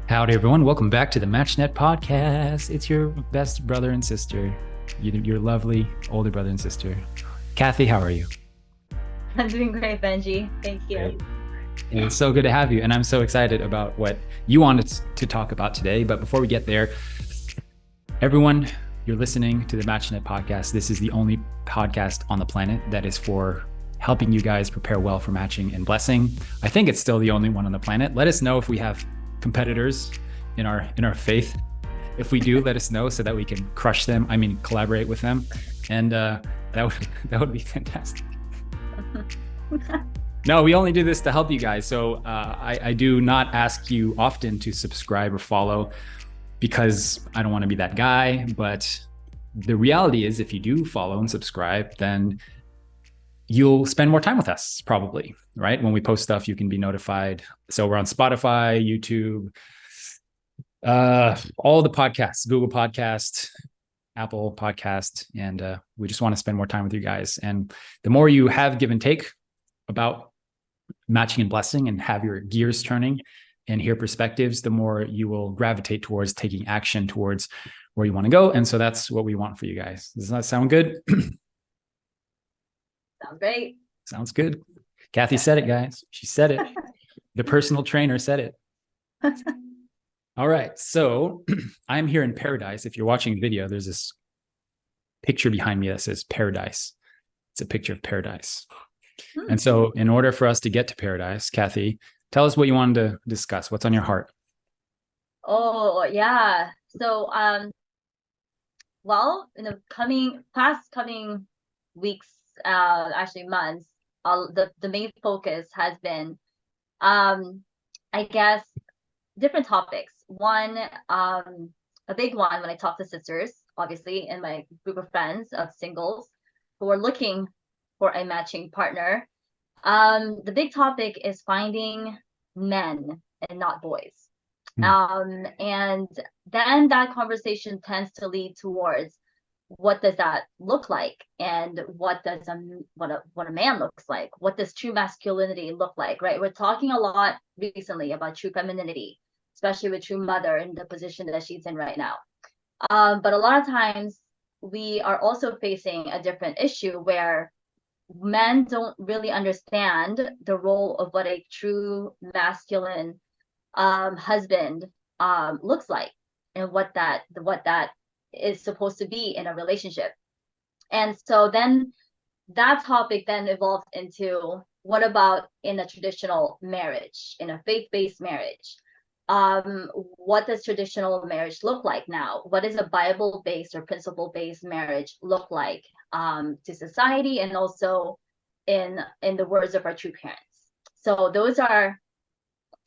Howdy, everyone. Welcome back to the MatchNet podcast. It's your best brother and sister, your lovely older brother and sister. Cathy, how are you? I'm doing great, Benji. Thank you. Great. It's so good to have you. And I'm so excited about what you wanted to talk about today. But before we get there, everyone, you're listening to the MatchNet podcast. This is the only podcast on the planet that is for helping you guys prepare well for matching and blessing. I think it's still the only one on the planet. Let us know if we have competitors in our faith. If we do, let us know so that we can crush them. I mean, collaborate with them, and that would be fantastic. No, we only do this to help you guys. So I do not ask you often to subscribe or follow because I don't want to be that guy. But the reality is, if you do follow and subscribe, then you'll spend more time with us, probably, right? When we post stuff, you can be notified. So we're on Spotify, YouTube, all the podcasts, Google Podcast, Apple Podcast, and we just want to spend more time with you guys. And the more you have give and take about matching and blessing and have your gears turning and hear perspectives, the more you will gravitate towards taking action towards where you want to go. And so that's what we want for you guys. Does that sound good? Sounds great. Sounds good. Cathy said it, guys. She said it. The personal trainer said it. All right. So I'm here in paradise. If you're watching the video, there's this picture behind me that says paradise. It's a picture of paradise. And so in order for us to get to paradise, Cathy, tell us what you wanted to discuss. What's on your heart? Oh, yeah. So, well, in the coming weeks, actually months, the main focus has been, I guess, different topics. One, a big one when I talk to sisters, obviously, in my group of friends of singles who are looking for a matching partner. The big topic is finding men and not boys. And then that conversation tends to lead towards what does that look like, and what a man looks like. What does true masculinity look like, right? We're talking a lot recently about true femininity, especially with true mother in the position that she's in right now. But a lot of times we are also facing a different issue where men don't really understand the role of what a true masculine husband looks like, and what that is supposed to be in a relationship. And so then that topic then evolved into, what about in a traditional marriage, in a faith-based marriage? What does traditional marriage look like now? What does a Bible-based or principle-based marriage look like to society, and also in the words of our true parents? So those are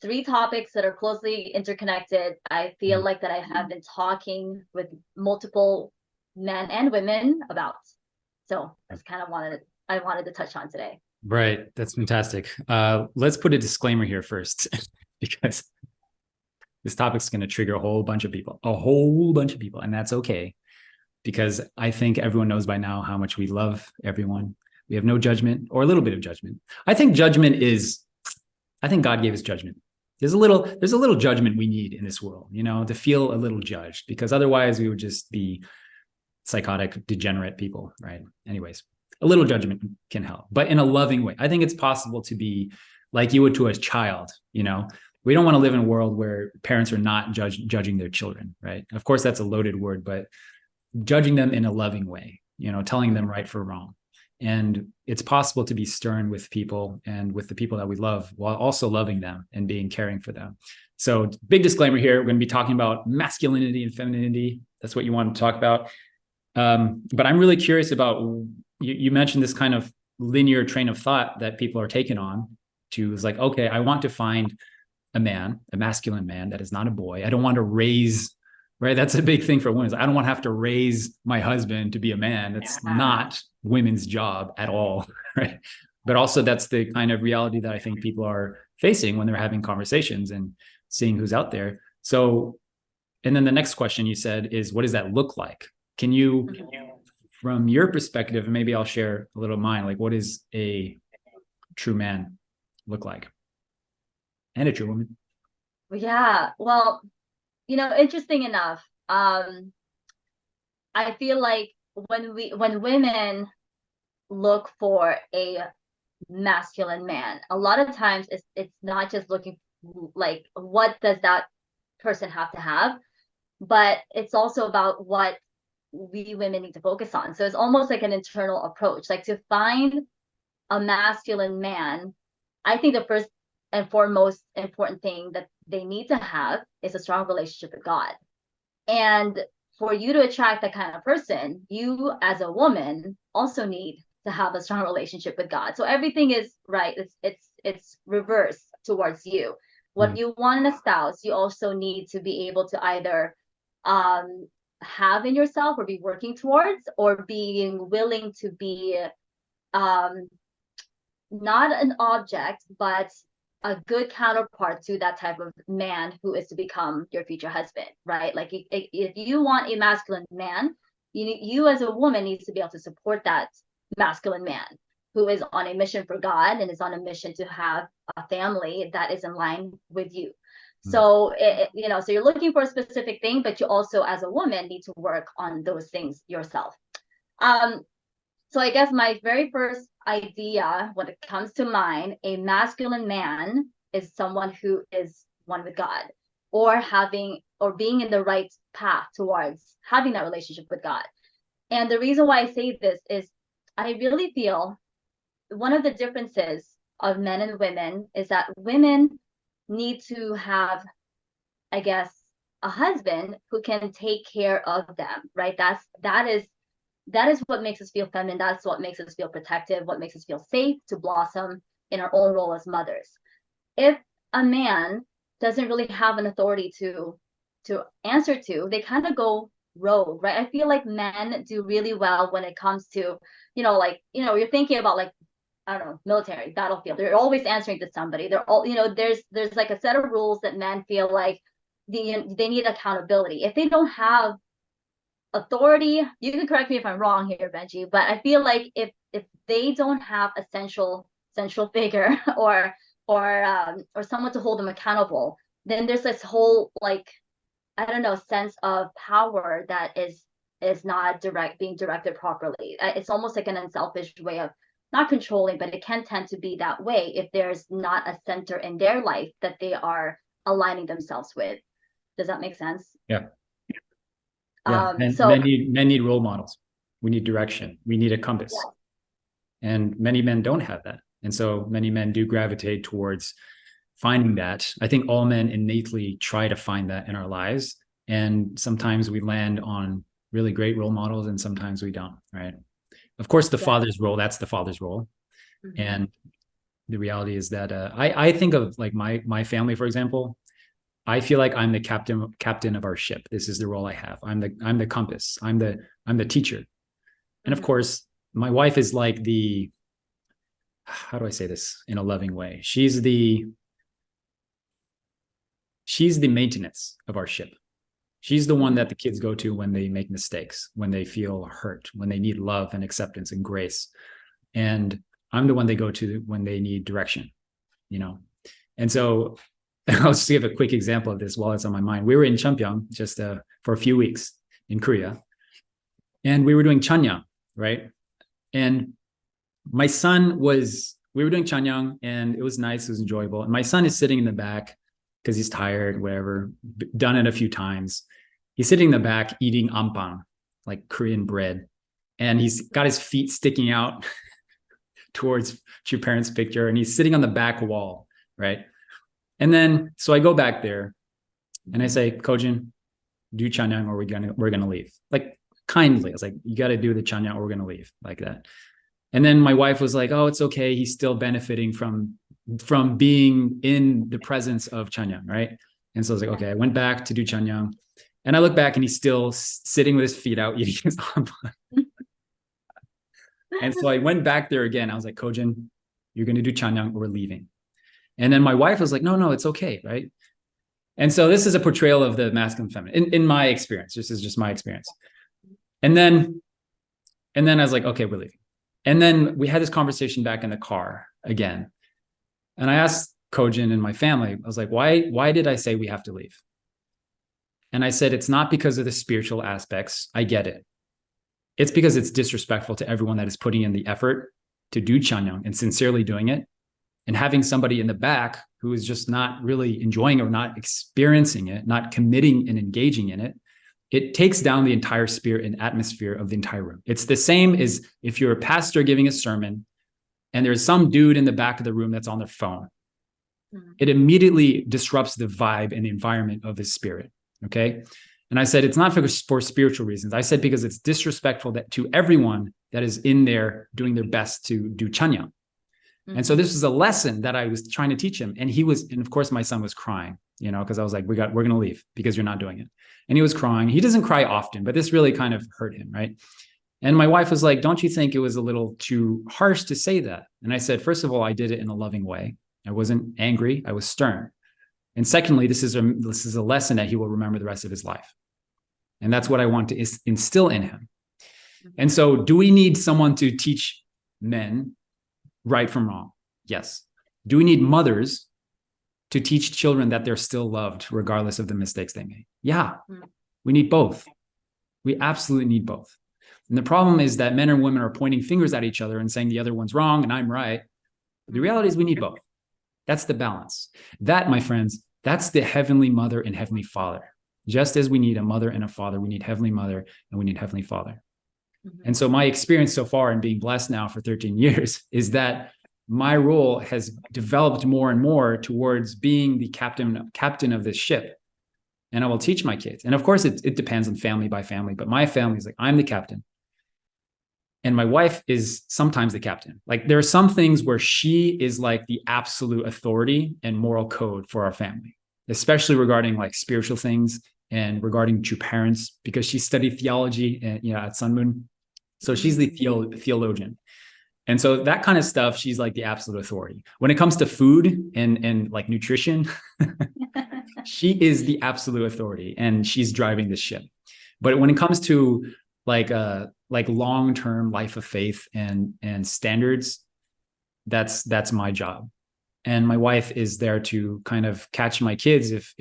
three topics that are closely interconnected. I feel like that I have been talking with multiple men and women about. So that's kind of I wanted to touch on today. Right. That's fantastic. Let's put a disclaimer here first, because this topic's going to trigger a whole bunch of people, and that's okay, because I think everyone knows by now how much we love everyone. We have no judgment, or a little bit of judgment. I think God gave us judgment. There's a little judgment we need in this world, to feel a little judged, because otherwise we would just be psychotic, degenerate people, right? Anyways, a little judgment can help, but in a loving way. I think it's possible to be like you would to a child. We don't want to live in a world where parents are not judging their children, right? Of course, that's a loaded word, but judging them in a loving way, telling them right for wrong. And it's possible to be stern with people and with the people that we love, while also loving them and being caring for them. So big disclaimer here, we're going to be talking about masculinity and femininity. That's what you want to talk about. But I'm really curious about, you mentioned this kind of linear train of thought that people are taking on to, is like, okay, I want to find a masculine man that is not a boy. I don't want to raise, right? That's a big thing for women. I don't want to have to raise my husband to be a man. That's not women's job at all, right? But also that's the kind of reality that I think people are facing when they're having conversations and seeing who's out there. So, and then the next question you said is, what does that look like? Can you, from your perspective, and maybe I'll share a little of mine, like, what does a true man look like? And a true woman? Yeah. Well, interesting enough, I feel like when women look for a masculine man, a lot of times it's not just looking like what does that person have to have, but it's also about what we women need to focus on. So it's almost like an internal approach, like to find a masculine man. I think the first and foremost important thing that they need to have is a strong relationship with God. And for you to attract that kind of person, you as a woman also need to have a strong relationship with God. So everything is right. It's reverse towards you. What Mm. you want in a spouse, you also need to be able to either um have in yourself or be working towards, or being willing to be um not an object, but a good counterpart to that type of man who is to become your future husband, right? Like if you want a masculine man, you as a woman needs to be able to support that masculine man who is on a mission for God and is on a mission to have a family that is in line with you. Mm. So so you're looking for a specific thing, but you also as a woman need to work on those things yourself. Um, so I guess my very first idea when it comes to mind, a masculine man is someone who is one with God, or having or being in the right path towards having that relationship with God. And the reason why I say this is I really feel one of the differences of men and women is that women need to have, I guess, a husband who can take care of them, right? That is what makes us feel feminine. That's what makes us feel protective, what makes us feel safe to blossom in our own role as mothers. If a man doesn't really have an authority to answer to, they kind of go rogue, right? I feel like men do really well when it comes to, you're thinking about like, I don't know, military, battlefield. They're always answering to somebody. They're all, there's like a set of rules that men feel like they need accountability. If they don't have authority, you can correct me if I'm wrong here, Benji, but I feel like if they don't have a central figure or someone to hold them accountable, then there's this whole, like, I don't know, sense of power that is not being directed properly. It's almost like an unselfish way of not controlling, but it can tend to be that way if there's not a center in their life that they are aligning themselves with. Does that make sense? Yeah. Yeah. And So men need role models. We need direction. We need a compass. yeah. And many men don't have that. And so many men do gravitate towards finding that. I think all men innately try to find that in our lives. And sometimes we land on really great role models and sometimes we don't, right? Of course, the father's role, that's the father's role. Mm-hmm. And the reality is that I think of like my family, for example. I feel like I'm the captain of our ship. This is the role I have. I'm the compass. I'm the teacher. And of course, my wife is like how do I say this in a loving way? She's the maintenance of our ship. She's the one that the kids go to when they make mistakes, when they feel hurt, when they need love and acceptance and grace. And I'm the one they go to when they need direction, And so I'll just give a quick example of this while it's on my mind. We were in Cheongbuk just for a few weeks in Korea, and we were doing Chanyang, right? And my son we were doing Chanyang, and it was nice, it was enjoyable. And my son is sitting in the back because he's tired, whatever, done it a few times. He's sitting in the back eating ampang, like Korean bread. And he's got his feet sticking out towards your parents' picture, and he's sitting on the back wall, right? And then, so I go back there and I say, Kojin, do Chanyang or we're gonna leave. Like kindly, I was like, you got to do the Chanyang or we're gonna leave, like that. And then my wife was like, oh, it's okay. He's still benefiting from being in the presence of Chanyang, right? And so I was like, okay, I went back to do Chanyang, and I look back and he's still sitting with his feet out eating his ampang. And so I went back there again. I was like, Kojin, you're going to do Chanyang or we're leaving. And then my wife was like, no, it's okay, right? And so this is a portrayal of the masculine feminine in my experience. This is just my experience. And then I was like, okay, we're leaving. And then we had this conversation back in the car again. And I asked Kojin and my family. I was like, why did I say we have to leave? And I said, it's not because of the spiritual aspects. I get it. It's because it's disrespectful to everyone that is putting in the effort to do Chanyang and sincerely doing it. And having somebody in the back who is just not really enjoying it or not experiencing it, not committing and engaging in it, it takes down the entire spirit and atmosphere of the entire room. It's the same as if you're a pastor giving a sermon and there's some dude in the back of the room that's on their phone. It immediately disrupts the vibe and the environment of the spirit. Okay. And I said, it's not for spiritual reasons. I said, because it's disrespectful to everyone that is in there doing their best to do Chanyang. And so this was a lesson that I was trying to teach him. And of course my son was crying, because I was like, we're going to leave because you're not doing it. And he was crying. He doesn't cry often, but this really kind of hurt him. Right. And my wife was like, don't you think it was a little too harsh to say that? And I said, first of all, I did it in a loving way. I wasn't angry. I was stern. And secondly, this is a lesson that he will remember the rest of his life. And that's what I want to instill in him. And so do we need someone to teach men right from wrong? Yes. Do we need mothers to teach children that they're still loved regardless of the mistakes they made? Yeah. We need both. We absolutely need both. And the problem is that men and women are pointing fingers at each other and saying the other one's wrong and I'm right. But the reality is we need both. That's the balance. That, my friends, that's the Heavenly Mother and Heavenly Father. Just as we need a mother and a father, we need Heavenly Mother and we need Heavenly Father. And so my experience so far in being blessed now for 13 years is that my role has developed more and more towards being the captain of this ship. And I will teach my kids. And of course, it depends on family by family, but my family is like, I'm the captain. And my wife is sometimes the captain. Like there are some things where she is like the absolute authority and moral code for our family, especially regarding like spiritual things and regarding true parents, because she studied theology at Sun Moon. So she's the theologian. And so that kind of stuff, she's like the absolute authority. When it comes to food and like nutrition, she is the absolute authority and she's driving the ship. But when it comes to like long-term life of faith and standards, that's my job. And my wife is there to kind of catch my kids if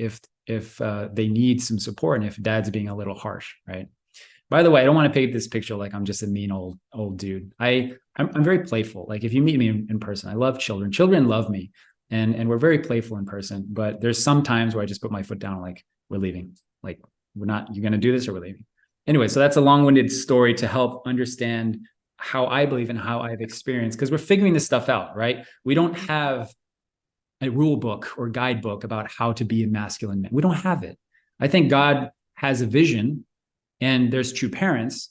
they need some support and if dad's being a little harsh, right? By the way, I don't want to paint this picture like I'm just a mean old dude. I'm very playful. Like if you meet me in person, I love children. Children love me, and we're very playful in person. But there's some times where I just put my foot down, like we're leaving. Like you're going to do this or we're leaving. Anyway, so that's a long-winded story to help understand how I believe and how I've experienced, because we're figuring this stuff out, right? We don't have a rule book or guidebook about how to be a masculine man. We don't have it. I think God has a vision, and there's true parents,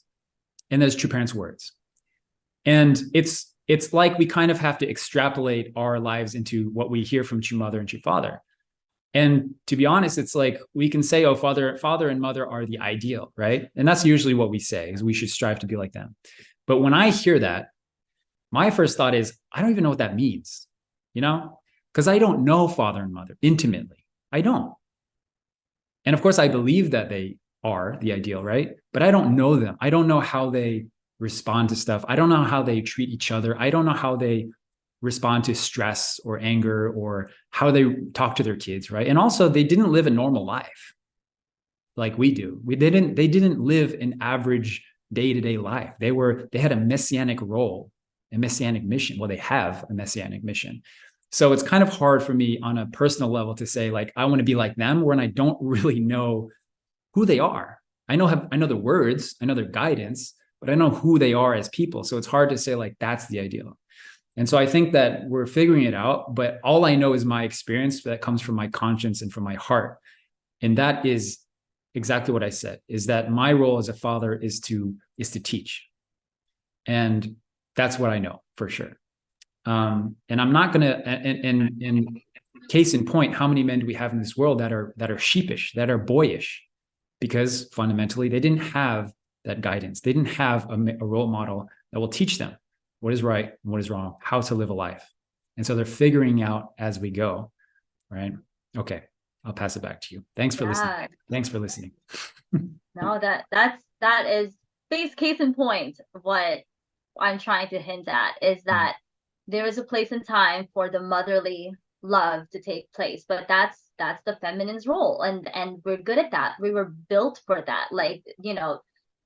and there's true parents' words. And it's like we kind of have to extrapolate our lives into what we hear from true mother and true father. And to be honest, it's like we can say, oh, father and mother are the ideal, right? And that's usually what we say, is we should strive to be like them. But when I hear that, my first thought is, I don't even know what that means, because I don't know father and mother intimately. I don't. And of course, I believe that they are the ideal, right? But I don't know them. I don't know how they respond to stuff. I don't know how they treat each other. I don't know how they respond to stress or anger or how they talk to their kids, right? And also, they didn't live a normal life like we do. They didn't live an average day-to-day life. They had a messianic role, a messianic mission. Well, they have a messianic mission. So it's kind of hard for me on a personal level to say, like, I want to be like them, when I don't really know who they are. I know the words, I know their guidance, but I know who they are as people. So it's hard to say, like, that's the ideal. And so I think that we're figuring it out, but all I know is my experience that comes from my conscience and from my heart. And that is exactly what I said, is that my role as a father is to teach. And that's what I know for sure. And I'm not going to, and case in point, how many men do we have in this world that are sheepish, that are boyish? Because fundamentally, they didn't have that guidance. They didn't have a role model that will teach them what is right and what is wrong, how to live a life. And so they're figuring out as we go, right? Okay, I'll pass it back to you. Thanks for listening. Thanks for listening. No, that is case in point. What I'm trying to hint at is that there is a place and time for the motherly love to take place, but that's the feminine's role, and we're good at that. We were built for that. Like, you know,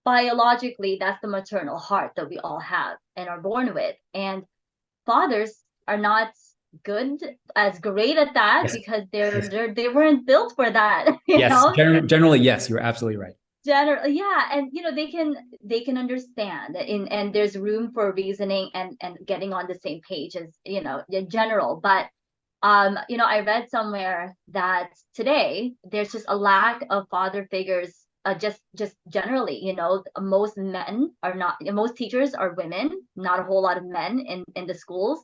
biologically, that's the maternal heart that we all have and are born with. And fathers are not good as great at that Yes. because they weren't built for that, you Yes. know. Generally, yes, you're absolutely right. Generally, yeah, and you know, they can understand, and there's room for reasoning and getting on the same page, as you know, in general. But you know, I read somewhere that today there's just a lack of father figures, just generally, you know, most men are not, most teachers are women, not a whole lot of men in the schools.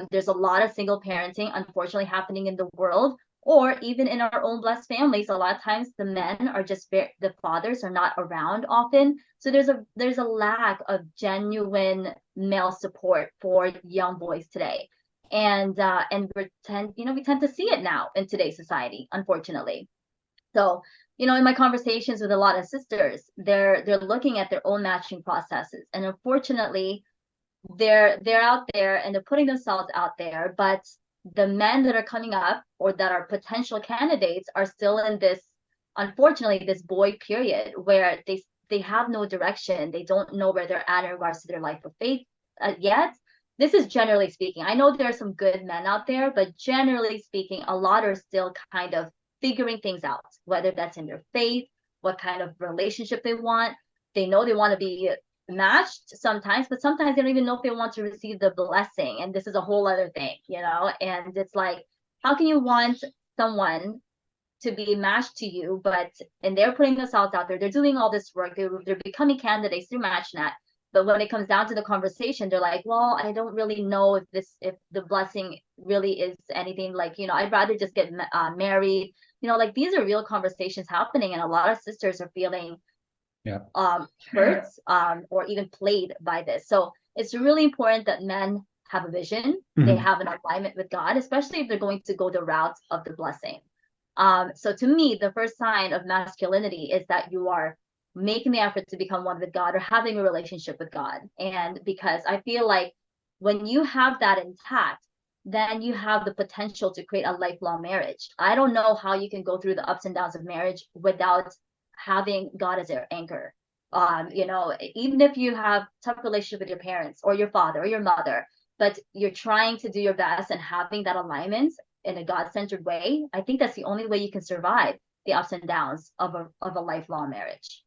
There's a lot of single parenting, unfortunately, happening in the world, or even in our own blessed families. A lot of times the men are just the fathers are not around often, so there's a lack of genuine male support for young boys today. And we tend to see it now in today's society, unfortunately. So, you know, in my conversations with a lot of sisters, they're looking at their own matching processes, and unfortunately, they're out there and they're putting themselves out there, but the men that are coming up or that are potential candidates are still in this, unfortunately, this boy period where they have no direction. They don't know where they're at in regards to their life of faith yet. This is generally speaking. I know there are some good men out there, but generally speaking, a lot are still kind of figuring things out, whether that's in their faith, what kind of relationship they want. They know they want to be matched sometimes, but sometimes they don't even know if they want to receive the blessing. And this is a whole other thing, you know? And it's like, how can you want someone to be matched to you, and they're putting themselves out there, they're doing all this work, they're becoming candidates through MatchNet. But when it comes down to the conversation, they're like, well, I don't really know if the blessing really is anything, like, you know, I'd rather just get married. You know, like, these are real conversations happening, and a lot of sisters are feeling hurt or even played by this. So it's really important that men have a vision, they have an alignment with God, especially if they're going to go the route of the blessing. So to me, the first sign of masculinity is that you are making the effort to become one with God or having a relationship with God. And because I feel like when you have that intact, then you have the potential to create a lifelong marriage. I don't know how you can go through the ups and downs of marriage without having God as your anchor. You know, even if you have tough relationship with your parents or your father or your mother, but you're trying to do your best and having that alignment in a God-centered way, I think that's the only way you can survive the ups and downs of a lifelong marriage.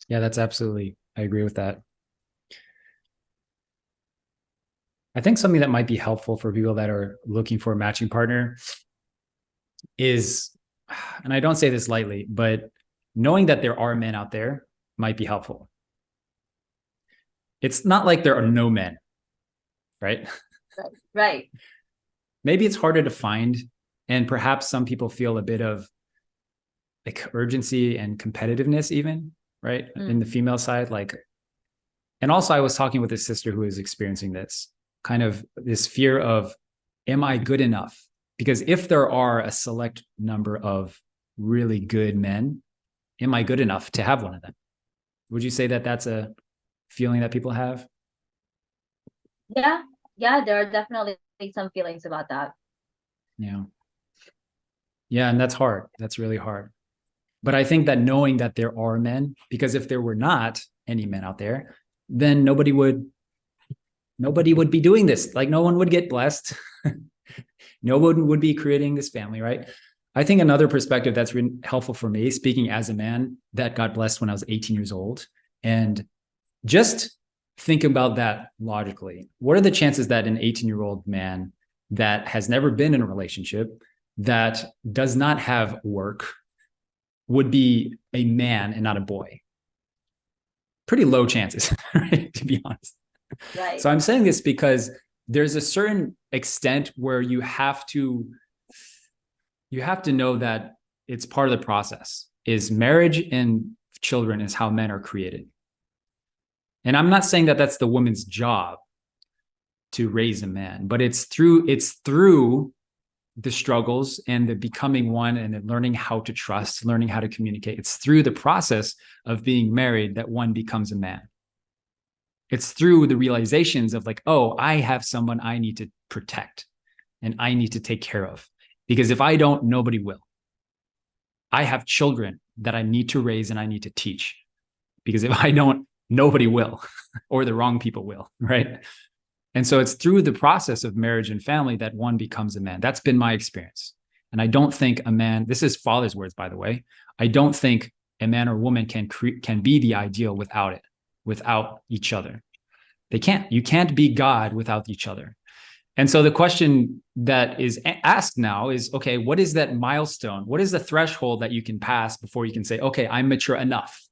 Yeah, that's absolutely, I agree with that. I think something that might be helpful for people that are looking for a matching partner is, and I don't say this lightly, but knowing that there are men out there might be helpful. It's not like there are no men, right? Right. Maybe it's harder to find, and perhaps some people feel a bit of like urgency and competitiveness even, right? In the female side, like, and also I was talking with a sister who is experiencing this kind of this fear of, am I good enough? Because if there are a select number of really good men, am I good enough to have one of them? Would you say that that's a feeling that people have? Yeah, there are definitely some feelings about that. Yeah, and that's hard. That's really hard. But I think that knowing that there are men, because if there were not any men out there, then nobody would be doing this. Like, no one would get blessed. No one would be creating this family, right? I think another perspective that's really helpful for me, speaking as a man that got blessed when I was 18 years old, and just think about that logically. What are the chances that an 18-year-old man that has never been in a relationship, that does not have work, would be a man and not a boy? Pretty low chances, right? To be honest. Right. So I'm saying this because there's a certain extent where you have to know that it's part of the process. Is marriage and children is how men are created. And I'm not saying that that's the woman's job to raise a man, but it's through the struggles and the becoming one and then learning how to trust, learning how to communicate. It's through the process of being married that one becomes a man. It's through the realizations of like, oh, I have someone I need to protect and I need to take care of. Because if I don't, nobody will. I have children that I need to raise and I need to teach. Because if I don't, nobody will, or the wrong people will, right? And so it's through the process of marriage and family that one becomes a man. That's been my experience. And I don't think a man, this is Father's words, by the way, I don't think a man or woman can be the ideal without it, without each other. They can't. You can't be God without each other. And so the question that is asked now is, okay, what is that milestone? What is the threshold that you can pass before you can say, okay, I'm mature enough.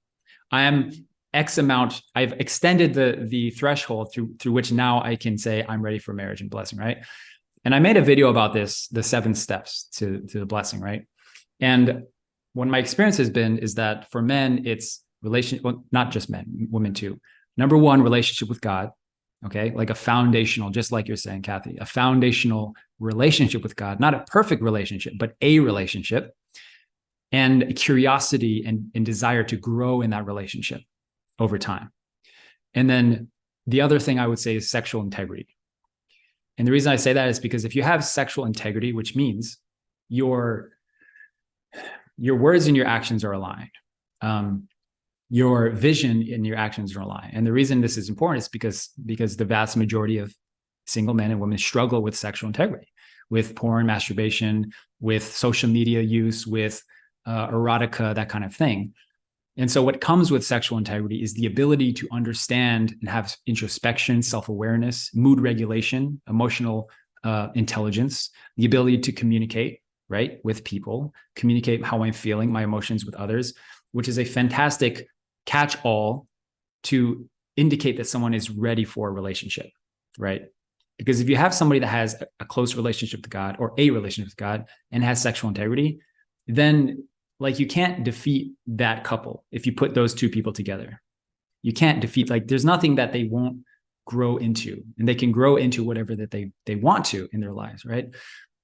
I am X amount. I've extended the threshold through which now I can say I'm ready for marriage and blessing, right? And I made a video about this, the 7 steps to the blessing, right? And what my experience has been is that for men, it's well, not just men, women too. Number 1, relationship with God. Okay, like a foundational, just like you're saying, Cathy, a foundational relationship with God, not a perfect relationship, but a relationship, and curiosity and desire to grow in that relationship over time. And then the other thing I would say is sexual integrity. And the reason I say that is because if you have sexual integrity, which means your words and your actions are aligned. Your vision and your actions are aligned. And the reason this is important is because the vast majority of single men and women struggle with sexual integrity, with porn, masturbation, with social media use, with erotica, that kind of thing. And so what comes with sexual integrity is the ability to understand and have introspection, self-awareness, mood regulation, emotional intelligence, the ability to communicate, right, with people, communicate how I'm feeling, my emotions with others, which is a fantastic catch-all to indicate that someone is ready for a relationship, right? Because if you have somebody that has a close relationship to God or a relationship with God and has sexual integrity, then like you can't defeat that couple if you put those two people together. You can't defeat, like there's nothing that they won't grow into, and they can grow into whatever that they want to in their lives, right?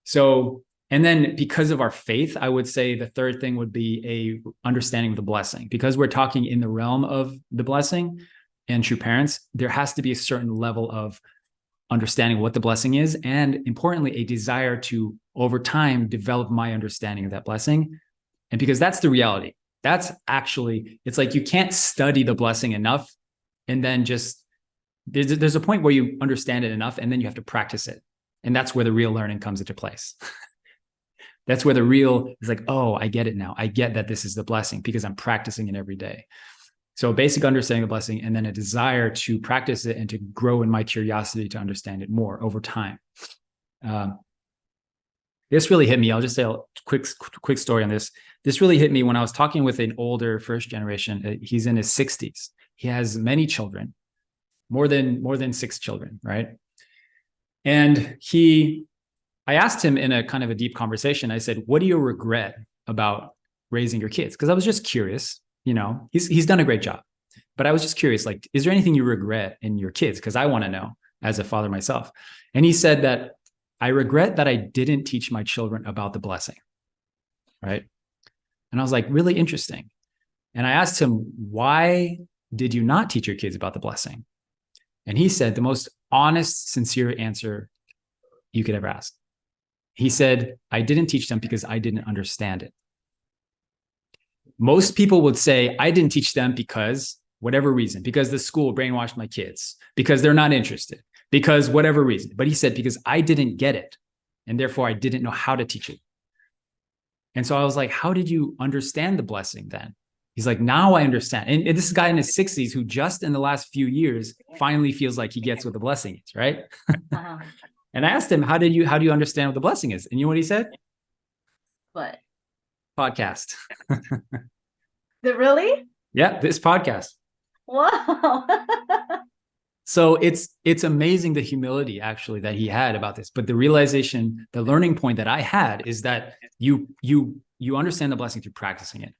So, and then because of our faith, I would say the third thing would be a understanding of the blessing. Because we're talking in the realm of the blessing and true parents, there has to be a certain level of understanding what the blessing is, and importantly, a desire to over time develop my understanding of that blessing. And because that's the reality, that's actually, it's like you can't study the blessing enough and then just, there's a point where you understand it enough and then you have to practice it. And that's where the real learning comes into place. That's where the real is like, oh, I get it now. I get that this is the blessing because I'm practicing it every day. So basic understanding of the blessing, and then a desire to practice it and to grow in my curiosity to understand it more over time. This really hit me. I'll just say a quick story on this. This really hit me when I was talking with an older first generation. He's in his 60s. He has many children, more than 6 children, right? And I asked him in a kind of a deep conversation, I said, what do you regret about raising your kids? Because I was just curious, you know, he's done a great job, but I was just curious, like, is there anything you regret in your kids? Because I want to know as a father myself. And he said that I regret that I didn't teach my children about the blessing, right? And I was like, really interesting. And I asked him, why did you not teach your kids about the blessing? And he said the most honest, sincere answer you could ever ask. He said, I didn't teach them because I didn't understand it. Most people would say, I didn't teach them because whatever reason, because the school brainwashed my kids, because they're not interested, because whatever reason. But he said, because I didn't get it, and therefore I didn't know how to teach it. And so I was like, how did you understand the blessing then? He's like, now I understand. And this guy in his 60s who just in the last few years finally feels like he gets what the blessing is, right? Uh-huh. And I asked him, how do you understand what the blessing is? And you know what he said? What? Podcast. Really? Yeah, this podcast. Wow. So it's amazing the humility actually that he had about this. But the realization, the learning point that I had is that you understand the blessing through practicing it.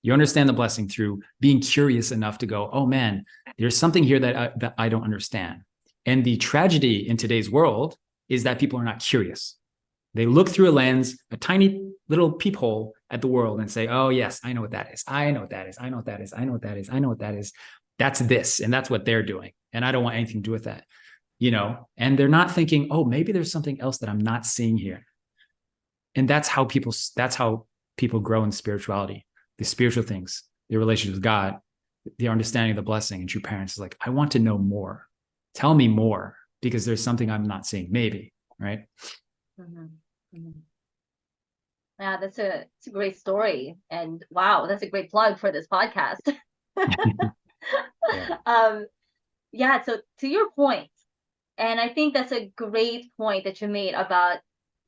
You understand the blessing through being curious enough to go, oh man, there's something here that I don't understand. And the tragedy in today's world is that people are not curious. They look through a lens, a tiny little peephole at the world and say, oh yes, I know what that is. I know what that is. I know what that is. I know what that is. I know what that is. that's this, and that's what they're doing. And I don't want anything to do with that, you know? And they're not thinking, oh, maybe there's something else that I'm not seeing here. And that's how people grow in spirituality, the spiritual things, their relationship with God, their understanding of the blessing. And true parents is like, I want to know more. Tell me more, because there's something I'm not seeing, maybe, right? Mm-hmm. Mm-hmm. Yeah, it's a great story. And wow, that's a great plug for this podcast. Yeah. Yeah, so to your point, and I think that's a great point that you made about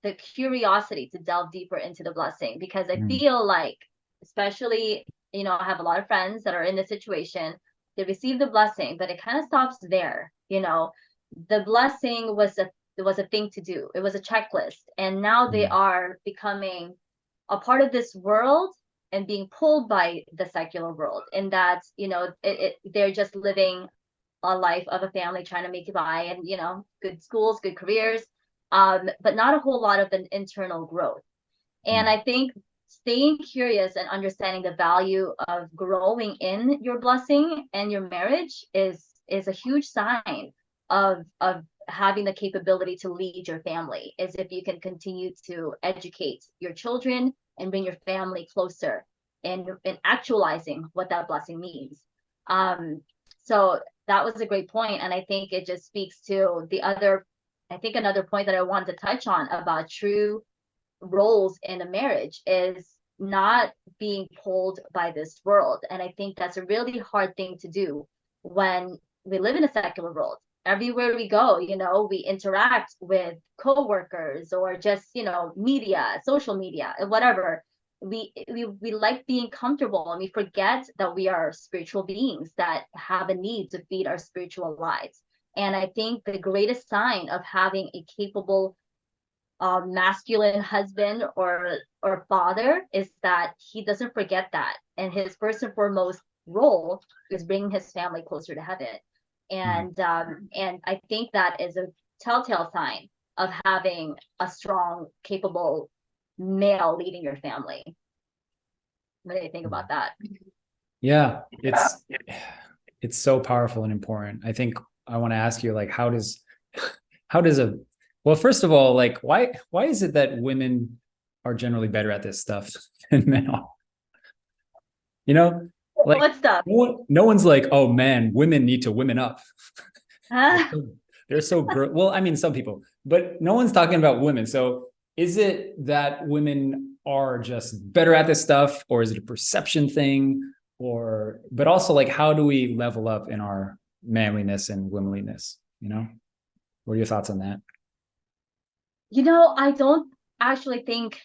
the curiosity to delve deeper into the blessing, because I feel like, especially, you know, I have a lot of friends that are in this situation. They receive the blessing, but it kind of stops there. You know, the blessing was a thing to do. It was a checklist, and now they are becoming a part of this world and being pulled by the secular world. And that, you know, they're just living a life of a family trying to make it by, and, you know, good schools, good careers, but not a whole lot of an internal growth. And I think staying curious and understanding the value of growing in your blessing and your marriage is a huge sign of having the capability to lead your family, is if you can continue to educate your children and bring your family closer in actualizing what that blessing means. So that was a great point. And I think it just speaks to another point that I wanted to touch on about true roles in a marriage is not being pulled by this world. And I think that's a really hard thing to do when we live in a secular world. Everywhere we go, you know, we interact with coworkers or just, you know, media, social media, and whatever. We like being comfortable, and we forget that we are spiritual beings that have a need to feed our spiritual lives. And I think the greatest sign of having a capable masculine husband or father is that he doesn't forget that, and his first and foremost role is bringing his family closer to heaven. And I think that is a telltale sign of having a strong, capable male leading your family. What do you think about that? Yeah, it's so powerful and important. I think I want to ask you, like, how does well, first of all, like, why is it that women are generally better at this stuff than men are? You know, like, what stuff? No one's like, oh man, women need to women up. Huh? They're so well, I mean, some people, but no one's talking about women. So is it that women are just better at this stuff, or is it a perception thing? But also, like, how do we level up in our manliness and womanliness? You know, what are your thoughts on that? You know, I don't actually think,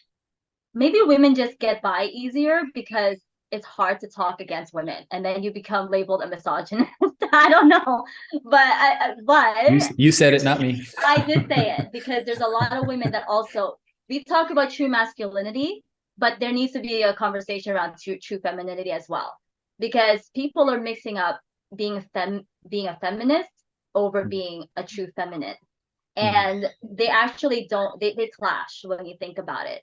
maybe women just get by easier because it's hard to talk against women, and then you become labeled a misogynist. I don't know, but You said it, not me. I did say it, because there's a lot of women that also, we talk about true masculinity, but there needs to be a conversation around true femininity as well, because people are mixing up being a feminist over being a true feminine, and they actually don't, they clash when you think about it.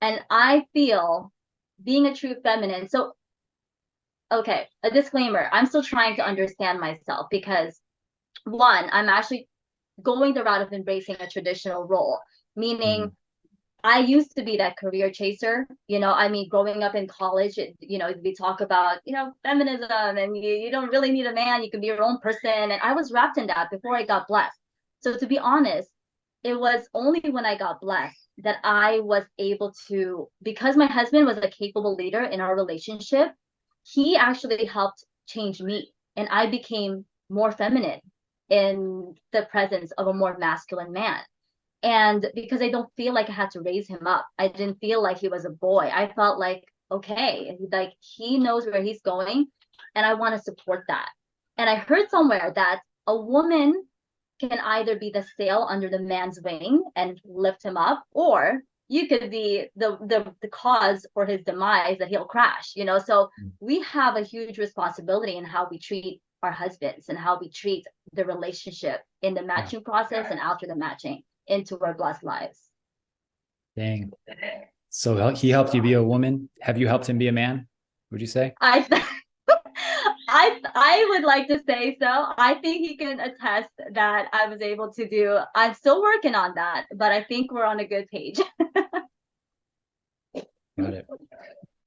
And I feel being a true feminine, so okay, a disclaimer, I'm still trying to understand myself, because one, I'm actually going the route of embracing a traditional role, meaning I used to be that career chaser. You know, I mean, growing up in college, you know, we talk about, you know, feminism, and you don't really need a man, you can be your own person. And I was wrapped in that before I got blessed. So to be honest, it was only when I got blessed that I was able to, because my husband was a capable leader in our relationship, he actually helped change me. And I became more feminine in the presence of a more masculine man. And because I don't feel like I had to raise him up, I didn't feel like he was a boy. I felt like, okay, like he knows where he's going, and I want to support that. And I heard somewhere that a woman can either be the sail under the man's wing and lift him up, or you could be the cause for his demise, that he'll crash, you know. So we have a huge responsibility in how we treat our husbands and how we treat the relationship in the matching process and after the matching into our blessed lives. Dang. So he helped you be a woman. Have you helped him be a man? Would you say? I I would like to say so. I think he can attest that I was able to do. I'm still working on that, but I think we're on a good page. Got it.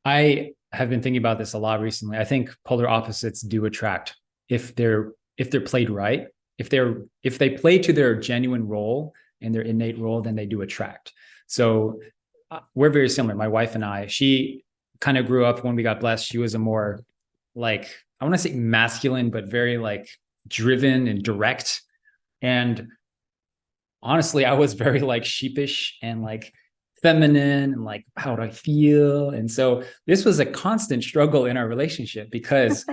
I have been thinking about this a lot recently. I think polar opposites do attract if they're played right. If they play to their genuine role and their innate role, then they do attract. So we're very similar. My wife and I, she kind of grew up when we got blessed. She was a more like, I want to say masculine, but very like driven and direct. And honestly, I was very like sheepish and like feminine and like, how do I feel? And so this was a constant struggle in our relationship because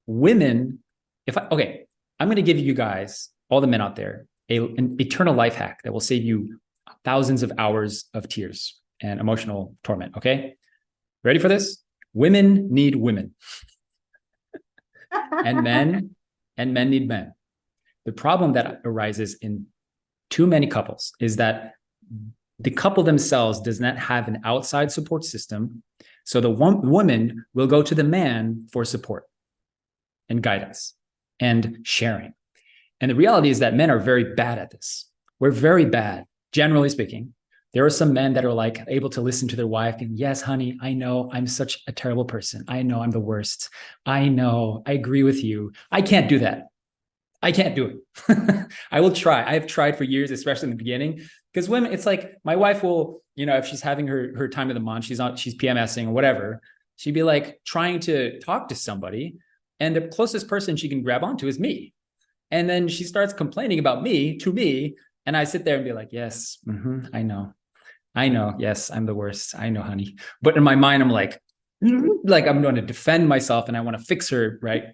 women, okay, I'm going to give you guys, all the men out there, an eternal life hack that will save you thousands of hours of tears and emotional torment. Okay. Ready for this? Women need women. and men need men. The problem that arises in too many couples is that the couple themselves does not have an outside support system. So the woman will go to the man for support and guidance and sharing. And the reality is that men are very bad at this. We're very bad, generally speaking. There are some men that are like able to listen to their wife and, yes, honey, I know I'm such a terrible person. I know I'm the worst. I know, I agree with you. I can't do that. I can't do it. I will try. I have tried for years, especially in the beginning, because women, it's like my wife will, if she's having her time of the month, she's PMSing or whatever, she'd be like trying to talk to somebody. And the closest person she can grab onto is me. And then she starts complaining about me to me. And I sit there and be like, yes, I know. Yes, I'm the worst. I know, honey. But in my mind, I'm like I'm going to defend myself and I want to fix her. Right.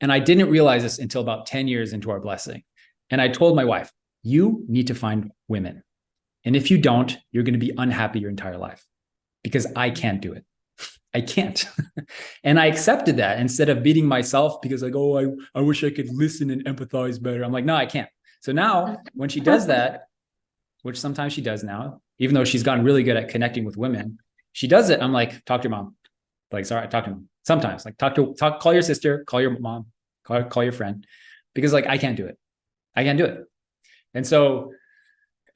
And I didn't realize this until about 10 years into our blessing. And I told my wife, you need to find women. And if you don't, you're going to be unhappy your entire life because I can't do it. I can't. And I accepted that instead of beating myself because like, oh, I wish I could listen and empathize better. I'm like, no, I can't. So now when she does that, which sometimes she does now, even though she's gotten really good at connecting with women, she does it. I'm like, talk to your mom. Like, sorry, talk to mom. Sometimes like call your sister, call your mom, call your friend, because like, I can't do it. I can't do it. And so,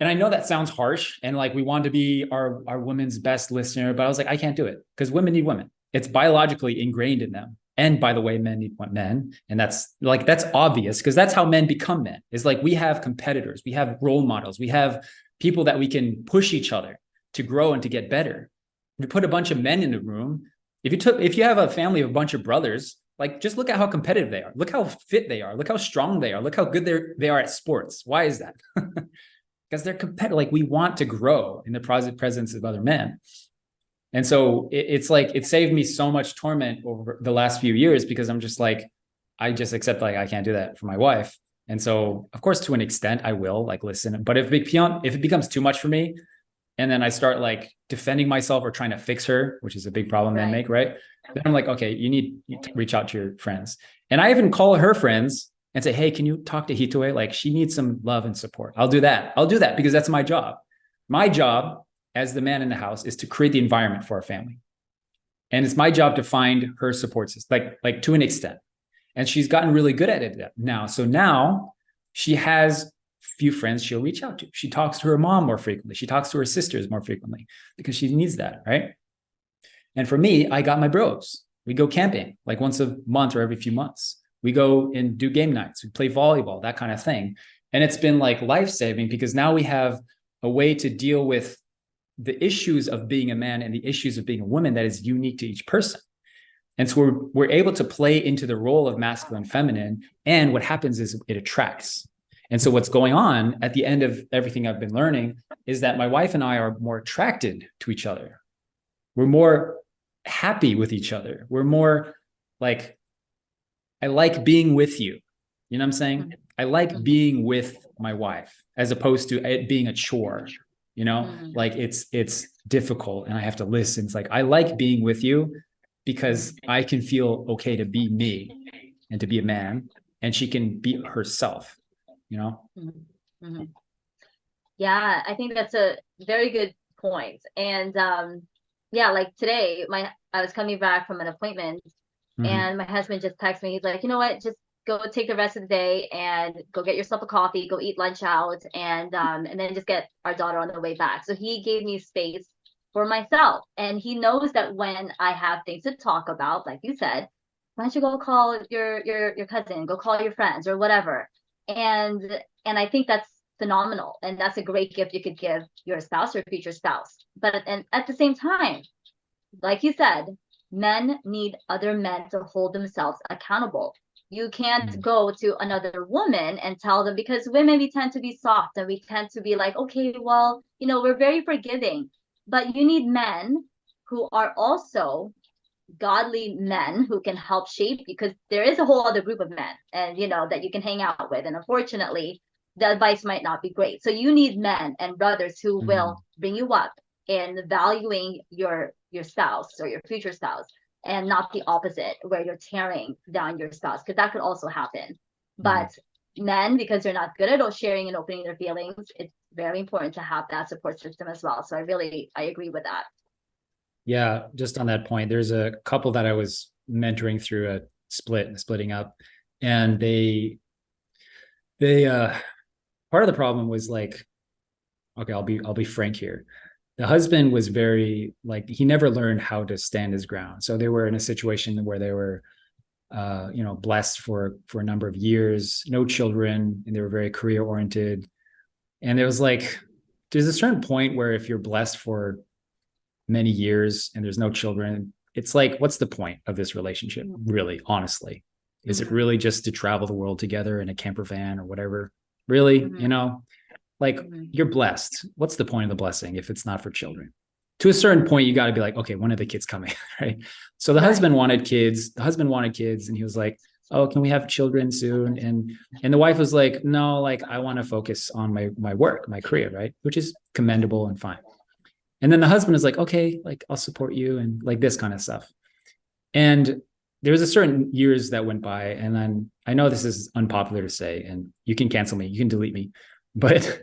and I know that sounds harsh and like we want to be our women's best listener, but I was like, I can't do it because women need women. It's biologically ingrained in them. And by the way, men need men. And that's obvious because that's how men become men. Is like we have competitors, we have role models, we have people that we can push each other to grow and to get better. If you put a bunch of men in the room, if you have a family of a bunch of brothers, like just look at how competitive they are. Look how fit they are. Look how strong they are. Look how good they are at sports. Why is that? Because they're competitive. Like we want to grow in the presence of other men. And so it's like, it saved me so much torment over the last few years because I'm just like, I just accept like, I can't do that for my wife. And so of course, to an extent I will like listen, but if it becomes too much for me, and then I start like defending myself or trying to fix her, which is a big problem men make, right? Then I'm like, okay, you need to reach out to your friends. And I even call her friends and say, hey, can you talk to Hitoe? Like she needs some love and support. I'll do that because that's my job. My job as the man in the house is to create the environment for our family. And it's my job to find her support system, like to an extent. And she's gotten really good at it now. So now she has few friends she'll reach out to. She talks to her mom more frequently. She talks to her sisters more frequently because she needs that, right? And for me, I got my bros. We go camping like once a month or every few months. We go and do game nights. We play volleyball, that kind of thing. And it's been like life-saving because now we have a way to deal with the issues of being a man and the issues of being a woman that is unique to each person. And so we're able to play into the role of masculine, feminine. And what happens is it attracts. And so what's going on at the end of everything I've been learning is that my wife and I are more attracted to each other. We're more happy with each other. We're more like, I like being with you. You know what I'm saying? I like being with my wife as opposed to it being a chore, like it's difficult and I have to listen. It's like, I like being with you because I can feel okay to be me and to be a man and she can be herself, Yeah, I think that's a very good point. And yeah, like today, I was coming back from an appointment Mhm. And my husband just texted me. He's like, you know what? Just go take the rest of the day and go get yourself a coffee, go eat lunch out, and then just get our daughter on the way back. So he gave me space for myself. And he knows that when I have things to talk about, like you said, why don't you go call your cousin, go call your friends or whatever. And and I think that's phenomenal. And that's a great gift you could give your spouse or future spouse. But and at the same time, like you said, men need other men to hold themselves accountable. You can't Mhm. go to another woman and tell them, because women, we tend to be soft and we tend to be like, okay, well, we're very forgiving. But you need men who are also godly men who can help shape, because there is a whole other group of men and that you can hang out with, and unfortunately the advice might not be great. So you need men and brothers who will Mhm. bring you up in valuing your spouse or your future spouse, and not the opposite where you're tearing down your spouse, because that could also happen. Mhm. But men, because they're not good at sharing and opening their feelings, it's very important to have that support system as well. So I agree with that. Yeah, just on that point, there's a couple that I was mentoring through a splitting up, and they part of the problem was like, okay, I'll be frank here. The husband was very like, he never learned how to stand his ground. So they were in a situation where they were blessed for a number of years, no children, and they were very career oriented. And there was like, there's a certain point where if you're blessed for many years and there's no children, it's like, what's the point of this relationship, really, honestly? Is it Mm-hmm. really just to travel the world together in a camper van or whatever? Really, Mm-hmm. like, Mm-hmm. you're blessed. What's the point of the blessing if it's not for children? To a certain point, you got to be like, okay, when are the kids coming? Right. So the Right. husband wanted kids. The husband wanted kids, and he was like, oh, can we have children soon? And the wife was like, no, like, I want to focus on my work, my career, right? Which is commendable and fine. And then the husband is like, okay, like, I'll support you, and like this kind of stuff. And there was a certain years that went by, and then I know this is unpopular to say, and you can cancel me, you can delete me, but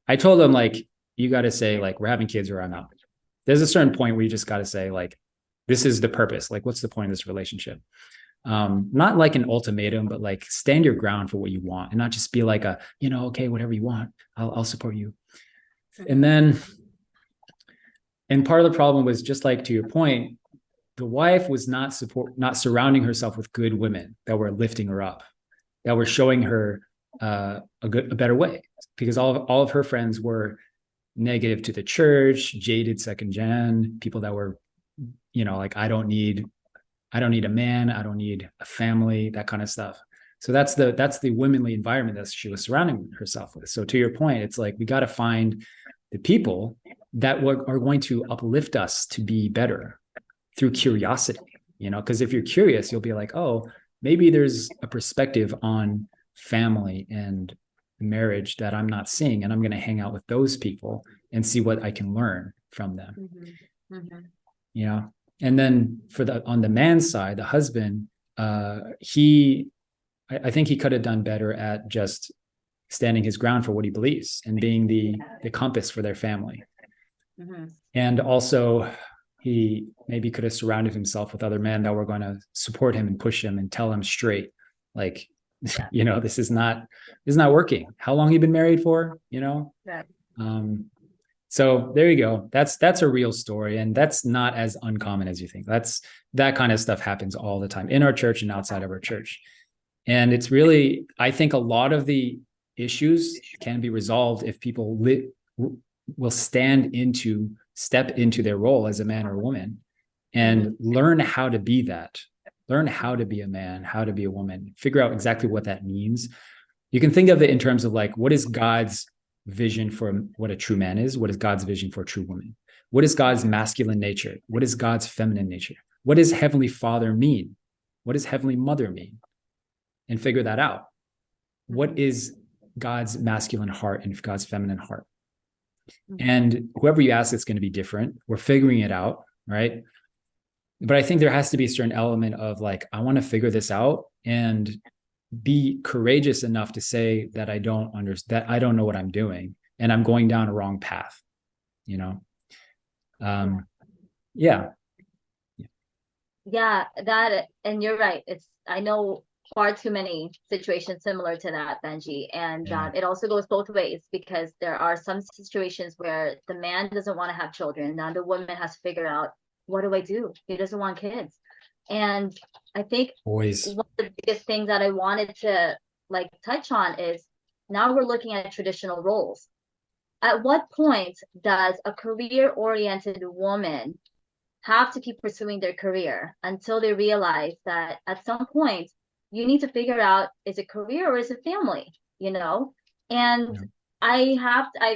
I told him, like, you got to say, like, we're having kids or I'm out. There's a certain point where you just got to say, like, this is the purpose. Like, what's the point of this relationship? Not like an ultimatum, but like, stand your ground for what you want, and not just be like okay, whatever you want, I'll support you. And Mm-hmm. then, and part of the problem was, just like to your point, the wife was not surrounding herself with good women that were lifting her up, that were showing her a better way, because all of her friends were negative to the church, jaded second gen people that were, like, I don't need a man, I don't need a family, that kind of stuff. So that's the womanly environment that she was surrounding herself with. So to your point, it's like, we got to find the people that are going to uplift us to be better through curiosity, because if you're curious, you'll be like, oh, maybe there's a perspective on family and marriage that I'm not seeing, and I'm going to hang out with those people and see what I can learn from them. Mm-hmm. Mm-hmm. you know and then on the man's side, the husband, he I think he could have done better at just standing his ground for what he believes and being the compass for their family. Mm-hmm. And also, he maybe could have surrounded himself with other men that were going to support him and push him and tell him straight, like, Yeah. this is not working. How long you been married for? Right. um so there you go. That's a real story, and that's not as uncommon as you think. That kind of stuff happens all the time in our church and outside of our church. And it's really, I think, a lot of the issues can be resolved if people will step into their role as a man or a woman, Mm-hmm. and learn how to be that. Learn how to be a man, how to be a woman, figure out exactly what that means. You can think of it in terms of, like, what is God's vision for what a true man is? What is God's vision for a true woman? What is God's masculine nature? What is God's feminine nature? What does Heavenly Father mean? What does Heavenly Mother mean? And figure that out. What is God's masculine heart and God's feminine heart? Mm-hmm. And whoever you ask, it's going to be different. We're figuring it out, right? But I think there has to be a certain element of, like, I want to figure this out, and be courageous enough to say that I don't understand, that I don't know what I'm doing, and I'm going down a wrong path. You know, Yeah. um, yeah. Yeah, that, and you're right. I know far too many situations similar to that, Benji. And Yeah. it also goes both ways, because there are some situations where the man doesn't want to have children. Now the woman has to figure out, what do I do? He doesn't want kids. And I think Boys. one of the biggest things that I wanted to like touch on is, now we're looking at traditional roles. At what point does a career-oriented woman have to keep pursuing their career until they realize that at some point you need to figure out, is it career or is it family, you know? And Yeah.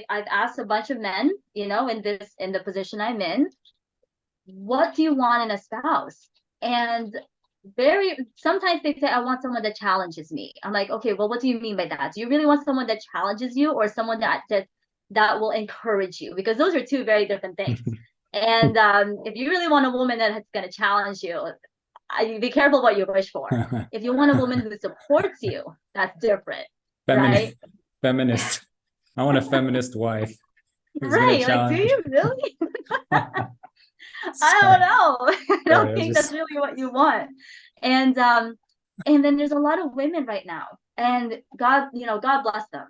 I've asked a bunch of men, you know, in the position I'm in, what do you want in a spouse? And very sometimes they say, I want someone that challenges me. I'm like, okay, well, what do you mean by that? Do you really want someone that challenges you, or someone that will encourage you? Because those are two very different things. And if you really want a woman that's going to challenge you, be careful what you wish for. If you want a woman who supports you, that's different, Feminist. right? Feminist. I want a feminist wife who's gonna Right. Like, do challenge. you really? I don't Sorry. know. I Sorry, don't I was think that's just really what you want. And and then there's a lot of women right now. And God, you know, God bless them.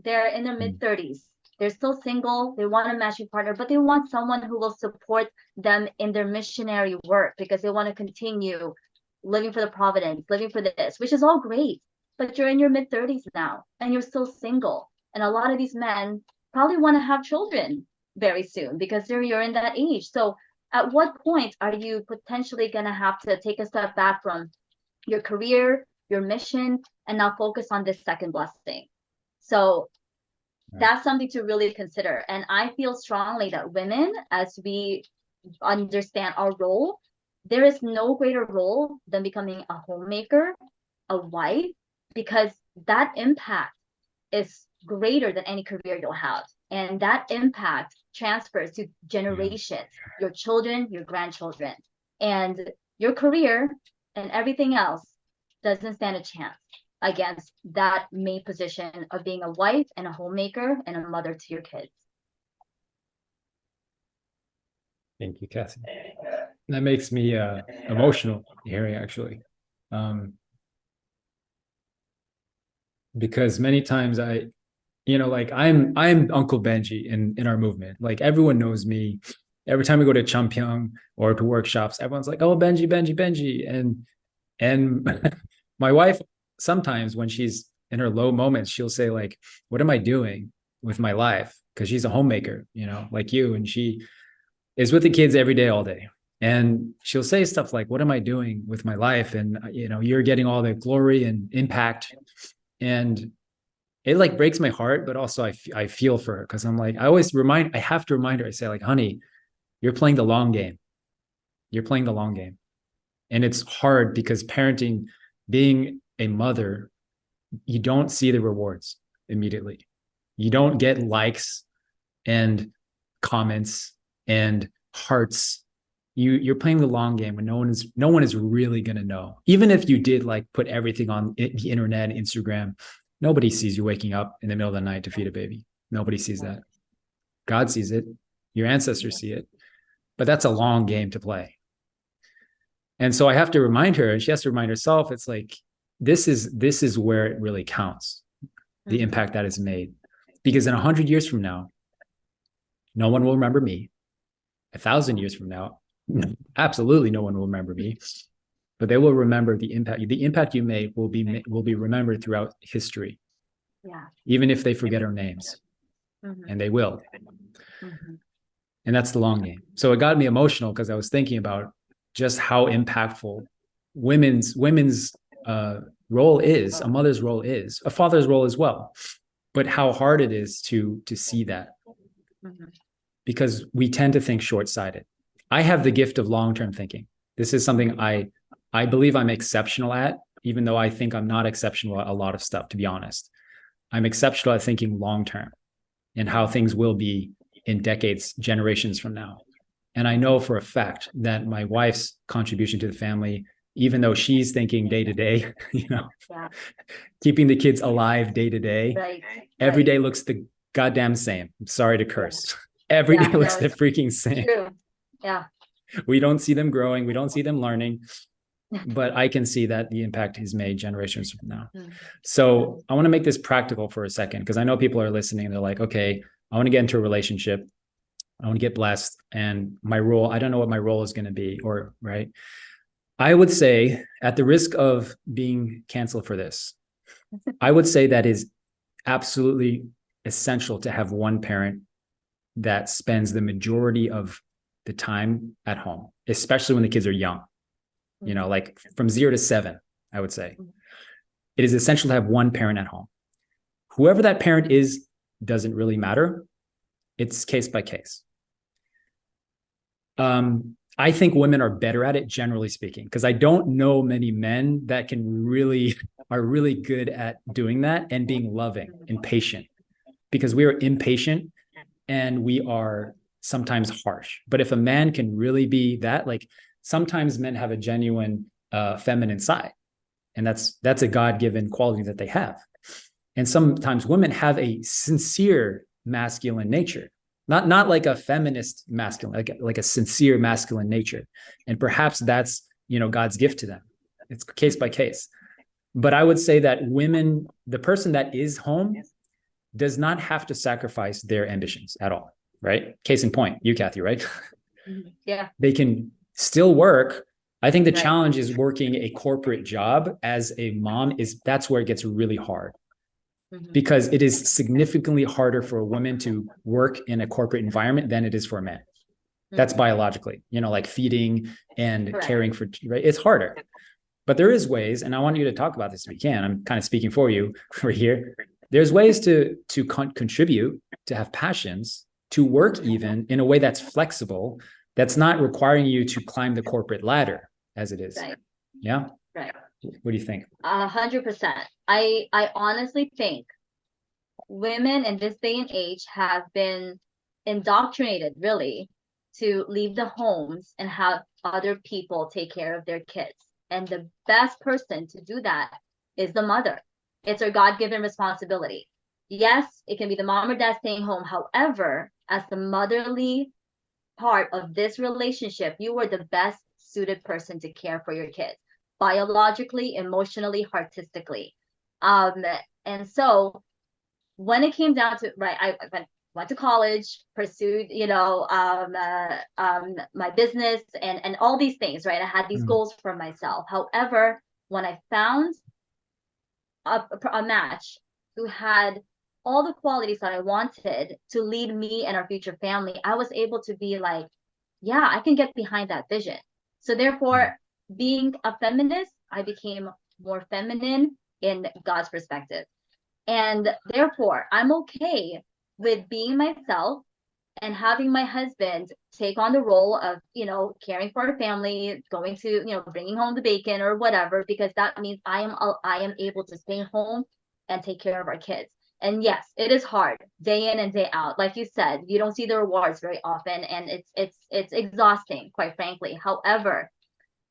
They're in their mid 30s. They're still single. They want a matching partner, but they want someone who will support them in their missionary work, because they want to continue living for the providence, living for this, which is all great. But you're in your mid 30s now and you're still single. And a lot of these men probably want to have children very soon, because you're in that age. So at what point are you potentially going to have to take a step back from your career, your mission, and now focus on this second blessing? So that's something to really consider. And I feel strongly that women, as we understand our role, there is no greater role than becoming a homemaker, a wife, because that impact is greater than any career you'll have. And that impact transfers to yeah. generations, your children, your grandchildren. And your career and everything else doesn't stand a chance against that main position of being a wife and a homemaker and a mother to your kids. Thank you, Cathy. That makes me emotional hearing, actually. Because many times like I'm Uncle Benji in our movement. Like everyone knows me. Every time we go to Champyong or to workshops, everyone's like, "Oh, Benji, Benji, Benji," and my wife sometimes when she's in her low moments, she'll say like, "What am I doing with my life?" Because she's a homemaker, like you, and she is with the kids every day, all day. And she'll say stuff like, "What am I doing with my life?" And you're getting all the glory and impact, and it like breaks my heart, but also I feel for her, because I'm like, I have to remind her. I say like, "Honey, you're playing the long game. You're playing the long game." And it's hard because parenting, being a mother, you don't see the rewards immediately. You don't get likes and comments and hearts. You're playing the long game when no one is really going to know. Even if you did like put everything on the internet, Instagram, nobody sees you waking up in the middle of the night to feed a baby. Nobody sees that. God sees it. Your ancestors see it. But that's a long game to play. And so I have to remind her, and she has to remind herself, it's like, this is where it really counts, the impact that is made. Because in 100 years from now, no one will remember me. 1,000 years from now, absolutely no one will remember me. But they will remember the impact. The impact you made will be remembered throughout history. Yeah. Even if they forget our names. And they will. And that's the long game. So it got me emotional because I was thinking about just how impactful women's role is, a mother's role is, a father's role as well, but how hard it is to see that, because we tend to think short-sighted. I have the gift of long-term thinking. This is something I believe I'm exceptional at, even though I think I'm not exceptional at a lot of stuff, to be honest. I'm exceptional at thinking long-term and how things will be in decades, generations from now. And I know for a fact that my wife's contribution to the family, even though she's thinking day to day, keeping the kids alive day to day, every day looks the goddamn same. I'm sorry to curse. Every day looks the freaking same. True. Yeah. We don't see them growing. We don't see them learning. But I can see that the impact is made generations from now. So I want to make this practical for a second, because I know people are listening and they're like, okay, I want to get into a relationship. I want to get blessed. And my role, I don't know what my role is going to be, or right. I would say, at the risk of being canceled for this, I would say that is absolutely essential to have one parent that spends the majority of the time at home, especially when the kids are young, you know, like from 0 to 7, I would say. It is essential to have one parent at home. Whoever that parent is doesn't really matter. It's case by case. I think women are better at it, generally speaking, because I don't know many men that are really good at doing that and being loving and patient, because we are impatient and we are sometimes harsh. But if a man can really be that, like, sometimes men have a genuine feminine side, and that's a God-given quality that they have. And sometimes women have a sincere masculine nature, not like a feminist masculine, like a sincere masculine nature. And perhaps that's, you know, God's gift to them. It's case by case. But I would say that women, the person that is home, does not have to sacrifice their ambitions at all, right? Case in point, you, Cathy, right? Yeah. They can still work. I think the challenge is working a corporate job as a mom. That's where it gets really hard, because it is significantly harder for a woman to work in a corporate environment than it is for a man. That's biologically, you know, like feeding and caring for, right? It's harder. But there is ways, and I want you to talk about this if you can. I'm kind of speaking for you right here. There's ways to contribute, to have passions, to work even in a way that's flexible, that's not requiring you to climb the corporate ladder as it is. Right. Yeah. Right. What do you think? 100%. I honestly think women in this day and age have been indoctrinated, really, to leave the homes and have other people take care of their kids. And the best person to do that is the mother. It's her God-given responsibility. Yes, it can be the mom or dad staying home. However, as the motherly part of this relationship, you are the best suited person to care for your kids, biologically, emotionally, artistically. And so when it came down to, right, I went to college, pursued, you know, my business and all these things, right? I had these goals for myself. However, when I found a match who had all the qualities that I wanted to lead me and our future family, I was able to be like, yeah, I can get behind that vision. So therefore, being a feminist, I became more feminine in God's perspective. And therefore, I'm okay with being myself and having my husband take on the role of, you know, caring for our family, going to, you know, bringing home the bacon or whatever, because that means I am able to stay home and take care of our kids. And yes, it is hard day in and day out. Like you said, you don't see the rewards very often, and it's exhausting, quite frankly. However,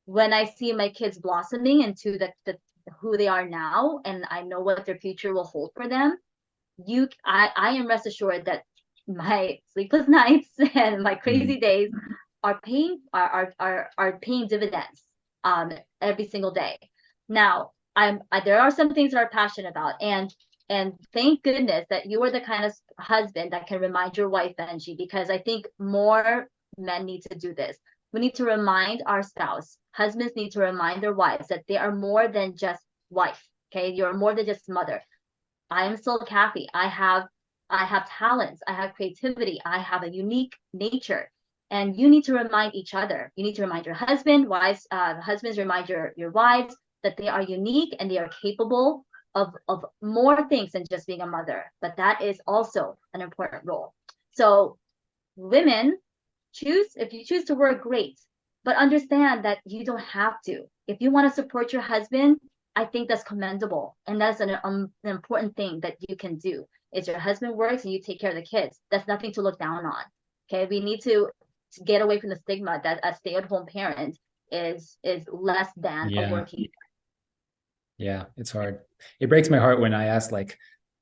when I see my kids blossoming into the who they are now, and I know what their future will hold for them, I am rest assured that my sleepless nights and my crazy days are paying dividends every single day. Now, there are some things that I'm passionate about, and thank goodness that you are the kind of husband that can remind your wife, Benjy, because I think more men need to do this. We need to remind our spouse. Husbands need to remind their wives that they are more than just wife. Okay, you're more than just mother. I am still Cathy. I have talents. I have creativity. I have a unique nature, and you need to remind each other. You need to remind your husband, wives, husbands remind your wives that they are unique and they are capable of more things than just being a mother. But that is also an important role. So women, if you choose to work, great, but understand that you don't have to. If you want to support your husband, I think that's commendable, and that's an important thing that you can do. Is your husband works and you take care of the kids, that's nothing to look down on. Okay, we need to get away from the stigma that a stay-at-home parent is less than a working. Yeah, it's hard. It breaks my heart when I ask like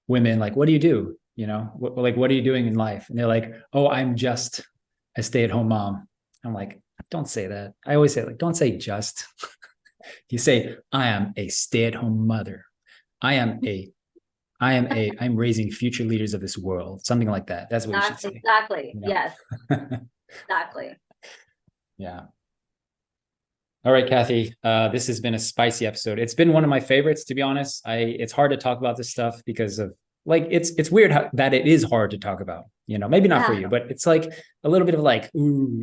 women, like, what do you do? You know, what are you doing in life? And they're like, oh, I'm just a stay-at-home mom. I'm like, don't say that. I always say, like, don't say just. You say, I am a stay-at-home mother. I'm raising future leaders of this world. Something like that. That's what you should say. Exactly. You know? Yes. Exactly. Yeah. All right, Cathy. This has been a spicy episode. It's been one of my favorites, to be honest. It's hard to talk about this stuff because of, like, it's weird that it is hard to talk about. Maybe not for you, but it's like a little bit of like, ooh,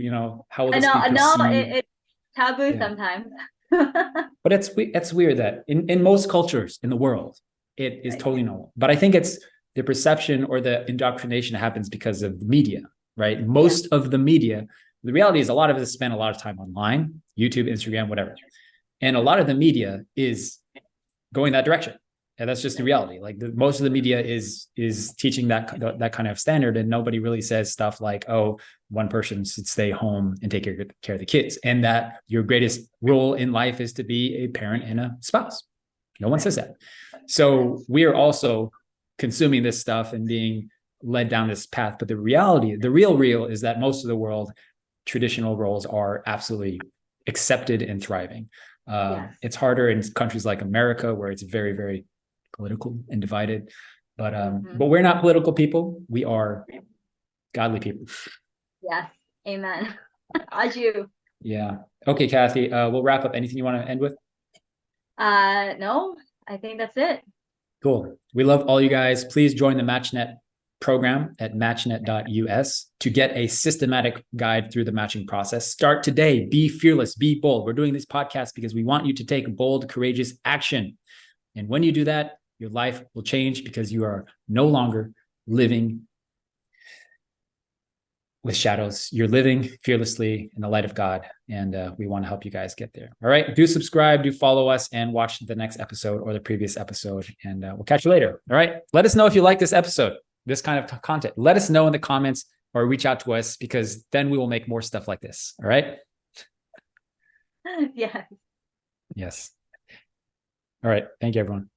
how will this be perceived? It's taboo sometimes. But it's weird that in most cultures in the world, it is totally normal. But I think it's the perception or the indoctrination that happens because of the media, right? Most of the media, the reality is a lot of us spend a lot of time online, YouTube, Instagram, whatever. And a lot of the media is going that direction. And that's just the reality. Like most of the media is teaching that kind of standard, and nobody really says stuff like, oh, one person should stay home and take care of the kids, and that your greatest role in life is to be a parent and a spouse. No one says that. So we are also consuming this stuff and being led down this path. But the reality, the real is that most of the world, traditional roles are absolutely accepted and thriving. It's harder in countries like America, where it's very, very political and divided. But we're not political people. We are godly people. Yes. Amen. As you. Yeah. Okay, Cathy. We'll wrap up. Anything you want to end with? No, I think that's it. Cool. We love all you guys. Please join the MatchNet program at matchnet.us to get a systematic guide through the matching process. Start today. Be fearless. Be bold. We're doing this podcast because we want you to take bold, courageous action. And when you do that, your life will change because you are no longer living with shadows. You're living fearlessly in the light of God. And we want to help you guys get there. All right. Do subscribe, do follow us, and watch the next episode or the previous episode. And we'll catch you later. All right. Let us know if you like this episode, this kind of content. Let us know in the comments or reach out to us, because then we will make more stuff like this. All right. Yes. Yes. All right. Thank you, everyone.